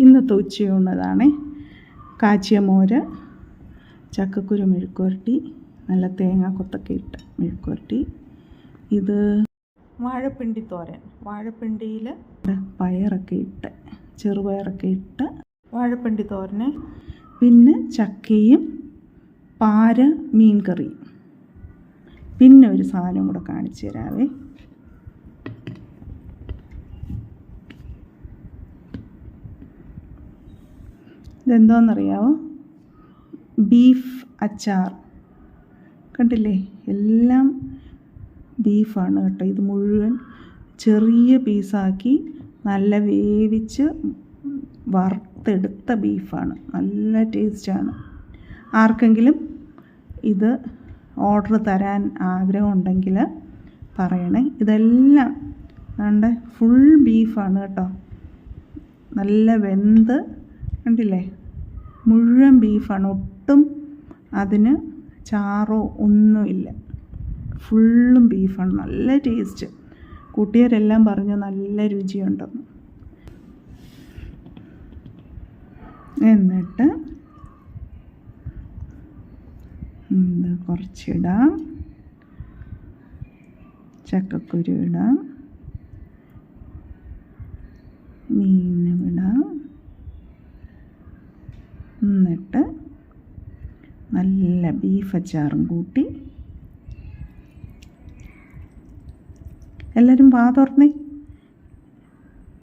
ഇന്നത്തെ ഉച്ചയൂണതാണ്. കാച്ചിയ മോര്, ചക്കക്കുരു മെഴുക്കുവരട്ടി, നല്ല തേങ്ങ കൊത്തൊക്കെ ഇട്ട് മെഴുക്കുവരട്ടി. ഇത് വാഴപ്പിണ്ടി തോരൻ. വാഴപ്പിണ്ടിയിൽ പയറൊക്കെ ഇട്ട്, ചെറുപയറൊക്കെ ഇട്ട് വാഴപ്പിണ്ടി തോരന്. പിന്നെ ചക്കയും പാര മീൻ കറിയും. പിന്നെ ഒരു സാധനം കൂടെ കാണിച്ചു തരാവേ. ഇതെന്തോന്നറിയാവോ? ബീഫ് അച്ചാർ. കണ്ടില്ലേ, എല്ലാം ബീഫാണ് കേട്ടോ. ഇത് മുഴുവൻ ചെറിയ പീസാക്കി നല്ല വേവിച്ച് വറുത്തെടുത്ത ബീഫാണ്. നല്ല ടേസ്റ്റാണ്. ആർക്കെങ്കിലും ഇത് ഓർഡർ തരാൻ ആഗ്രഹമുണ്ടെങ്കിൽ പറയണേ. ഇതെല്ലാം കണ്ട ഫുൾ ബീഫാണ് കേട്ടോ. നല്ല വെന്ത്, കണ്ടില്ലേ, മുഴുവൻ ബീഫാണ്. ഒട്ടും അതിന് ചാറോ ഒന്നുമില്ല. ഫുള്ളും ബീഫാണ്. നല്ല ടേസ്റ്റ്. കൂട്ടുകാരെല്ലാം പറഞ്ഞു നല്ല രുചിയുണ്ടെന്ന്. എന്നിട്ട് കുറച്ചിടാം, ചക്കക്കുരു ഇടാം, മീനും ഇടാം. എന്നിട്ട് നല്ല ബീഫ് അച്ചാറും കൂട്ടി എല്ലാവരും വാ തുറന്നേ.